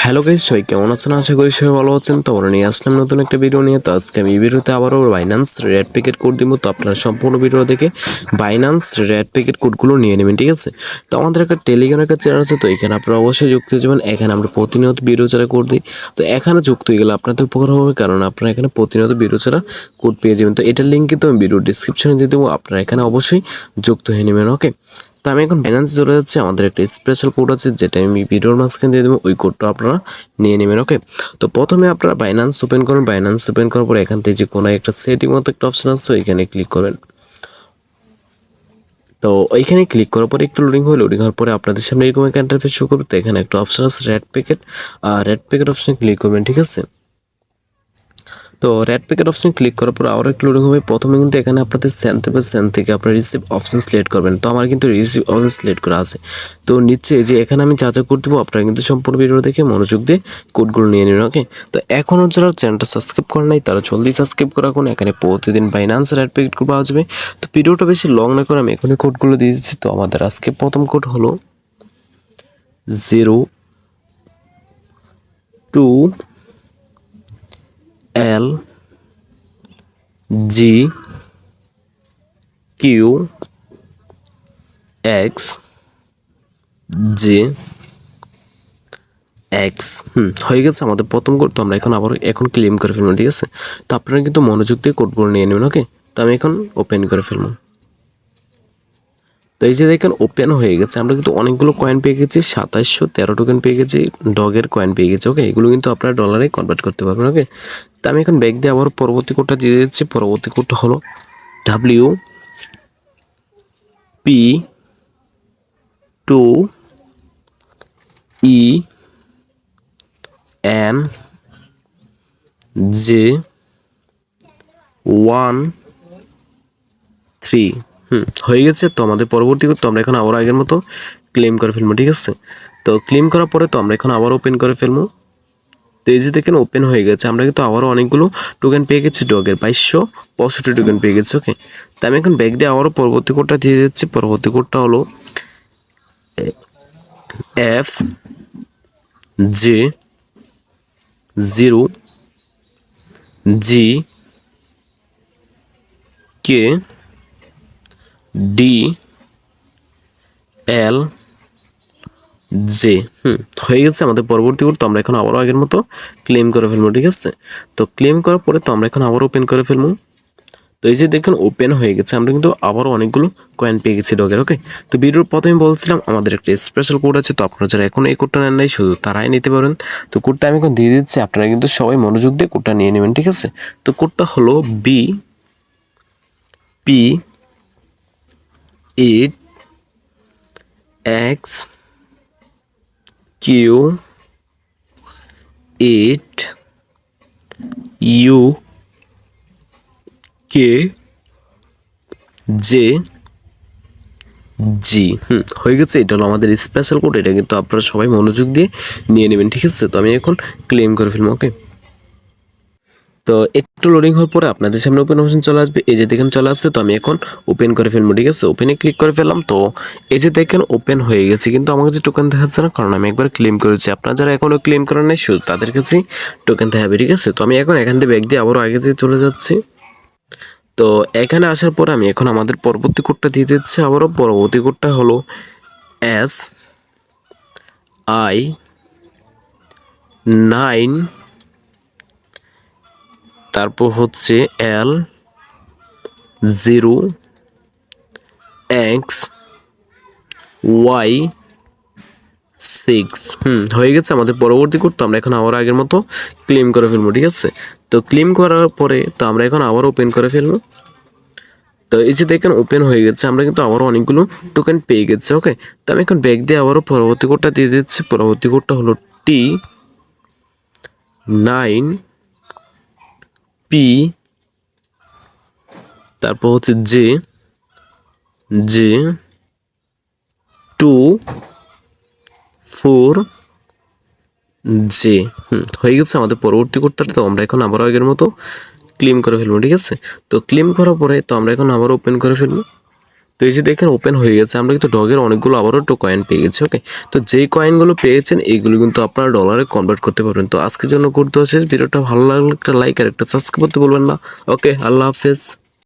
Hello guys, সবাই কেমন আছেন? আশা করি সবাই ভালো আছেন। তো আমরা নিয়ে আসলাম নতুন একটা ভিডিও নিয়ে। তো আজকে আমি এই ভিডিওতে আবারও বাইন্যান্স রেড প্যাকেট কোড দিব। তো আপনারা সম্পূর্ণ ভিডিও দেখে বাইন্যান্স রেড প্যাকেট কোডগুলো নিয়ে নেবেন, ঠিক আছে? তো আমাদের একটা টেলিগ্রামের একটা চ্যানেল আছে, তো এখানে আপনারা অবশ্যই যুক্ত হয়ে যাবেন। এখানে আমরা প্রতিনিয়ত ভিডিও ছাড়া কোড দিই। তো এখানে যুক্ত হয়ে গেলে আপনাদের উপকার হবে, কারণ আপনারা এখানে প্রতিনিয়ত ভিডিও ছাড়া কোড পেয়ে যাবেন। তো এটার লিঙ্ক কিন্তু আমি ভিডিও ডিসক্রিপশনে দিয়ে দেবো, আপনারা এখানে অবশ্যই যুক্ত হয়ে নেবেন। ওকে, তো আমি এখন বাইন্যান্স চলে যাচ্ছি। আমাদের একটা স্পেশাল কোড আছে যেটা আমি ভিডিওর মাঝখানে দিয়ে দেবো, ওই কোডটা আপনারা নিয়ে নেবেন। ওকে, তো প্রথমে আপনারা বাইন্যান্স ওপেন করুন। বাইন্যান্স ওপেন করার পর এখান থেকে যে কোনো একটা সেটিং মতো একটা অপশন আছে, এখানে ক্লিক করবেন। তো ওইখানে ক্লিক করার পরে একটু লোডিং হয়ে লোডিং হওয়ার পরে আপনাদের সামনে এরকম একটা ইন্টারফেস শো করবে। তো এখানে একটা অপশন আছে রেড প্যাকেট অপশন ক্লিক করবেন, ঠিক আছে? তো রেড প্যাকেট অপশন ক্লিক করার পর আরও একটু লোডিং হবে। প্রথমে কিন্তু এখানে আপনাদের সেন্ড থেকে আপনার রিসিভ অপশন সিলেক্ট করবেন। তো আমার কিন্তু রিসিভ অপশন সিলেক্ট করা আছে। তো নিচে যে এখানে আমি যা কোড দেবো, আপনারা কিন্তু সম্পূর্ণ ভিডিও দেখে মনোযোগ দিয়ে কোডগুলো নিয়ে নিন। ওকে, তো এখনও যারা চ্যানেলটা সাবস্ক্রাইব করেন নাই তারা জলদি সাবস্ক্রাইব করা রাখুন। এখানে প্রতিদিন বাইন্যান্স রেড প্যাকেট কোড পাওয়া যাবে। তো ভিডিওটা বেশি লং না করে আমি এখনই কোডগুলো দিয়ে দিচ্ছি। তো আমাদের আজকে প্রথম কোড হলো 02LGQX হয়ে গেছে আমাদের প্রথম কোড। তো আমরা এখন ক্লেম করে ফেলবো, ঠিক আছে? তো আপনারা কিন্তু মনোযোগ দিয়ে কোডগুলো নিয়ে নেবেন। ওকে, তো আমি এখন ওপেন করে ফেলবো। তো এই যে দেখেন ওপেন হয়ে গেছে। আমরা কিন্তু অনেকগুলো কয়েন পেয়ে গেছি, 2713 টোকেন পেয়ে গেছি, ডগের কয়েন পেয়ে গেছি। ওকে, এগুলো কিন্তু আপনারা ডলারে কনভার্ট করতে পারবেন। ওকে, তো আমি এখন ব্যাক দিয়ে আবার পরবর্তী কোডটা দিয়ে দিচ্ছি। পরবর্তী কোডটা হলো WPENJ13 হয়ে গেছে। তো আমাদের পরবর্তী কোড, তো আমরা এখন আবার আগের মতো ক্লেম করে ফেলবো, ঠিক আছে? তো ক্লেম করার পরে তো আমরা এখন আবার ওপেন করে ফেলবো। তো এই যে দেখেন ওপেন হয়ে গেছে। আমরা কিন্তু আবারও অনেকগুলো টোকেন পেয়ে গেছি, ডগের 2265 টোকেন পেয়ে গেছি। ওকে, তো আমি এখন ব্যাক দিয়ে আবারও পরবর্তী কোডটা দিয়ে দিচ্ছি। পরবর্তী কোডটা হলো FJZKDLJ হয়ে গেছে আমাদের পরবর্তী কোড। তো আমরা এখন আবারও আগের মতো ক্লেম করে ফেলবো, ঠিক আছে? তো ক্লেম করার পরে তো আমরা এখন আবার ওপেন করে ফেলবো। তো এই যে দেখুন ওপেন হয়ে গেছে। আমরা কিন্তু আবারও অনেকগুলো কয়েন পেয়ে গেছি ডগের। ওকে, তো ভিডিওর প্রথমে বলছিলাম আমাদের একটা স্পেশাল কোড আছে। তো আপনারা যারা এখন এই কোডটা নেন নাই, শুধু তারাই নিতে পারেন। তো কোডটা আমি এখন দিয়ে দিচ্ছি, আপনারা কিন্তু সবাই মনোযোগ দিয়ে কোডটা নিয়ে নেবেন, ঠিক আছে? তো কোডটা হলো BP8QH8J হয়ে গেছে। এটা হলো আমাদের স্পেশাল কোড। এটা কিন্তু আপনারা সবাই মনোযোগ দিয়ে নিয়ে নেবেন, ঠিক আছে? তো আমি এখন ক্লেম করে ফেলবো। ওকে, তো একটু লোডিং হওয়ার পরে আপনাদের সামনে ওপেন অপশন চলে আসবে। এই যে দেখেন চলে আসছে। তো আমি এখন ওপেন করে ফেলবো, ঠিক আছে? ওপেনে ক্লিক করে ফেললাম। তো এই যে দেখেন ওপেন হয়ে গেছে, কিন্তু আমার কাছে টোকেন দেখাচ্ছে না, কারণ আমি একবার ক্লেম করেছি। আপনারা যারা এখনো ক্লেম করেন নাই, শুধু তাদের কাছেই টোকেন দেখাবে, ঠিক আছে? তো আমি এখন এখান থেকে ব্যাক দিয়ে আবারও আগে যেয়ে চলে যাচ্ছি। তো এখানে আসার পর আমি এখন আমাদের পরবর্তী কোডটা দিয়ে দিচ্ছি। আবারও পরবর্তী কোডটা হলো SI9, তারপর হচ্ছে L0XY6 হয়ে গেছে আমাদের পরবর্তী কোড। তো আমরা এখন আবার আগের মতো ক্লেম করে ফেলবো, ঠিক আছে? তো ক্লেম করার পরে তো আমরা এখন আবার ওপেন করে ফেলবো। তো এই যে দেখেন ওপেন হয়ে গেছে। আমরা কিন্তু আবারও অনেকগুলো টোকেন পেয়ে গেছি। ওকে, তো আমি এখন ব্যাক দিয়ে আবারও পরবর্তী কোডটা দিয়ে দিচ্ছি। পরবর্তী কোডটা হলো T9P, তারপর হচ্ছে J24J হয়ে গেছে আমাদের পরবর্তী কোডটা। তো আমরা এখন আবারও আগের মতো ক্লেম করে ফেলবো, ঠিক আছে? তো ক্লেম করার পরে তো আমরা এখন আবার ওপেন করে ফেলবো। তো এই যে দেখেন ওপেন হয়ে গেছে, আমরা কিন্তু ডগের অনেকগুলো আবারও কয়েন পেয়ে গেছি। ওকে, তো যেই কয়েনগুলো পেয়েছেন এইগুলো কিন্তু আপনারা ডলারে কনভার্ট করতে পারবেন। তো আজকের জন্য গুড শেষ, ভিডিওটা ভালো লাগলে একটা লাইক আর একটা সাবস্ক্রাইব করতে বলবেন না। ওকে, আল্লাহ হাফেজ।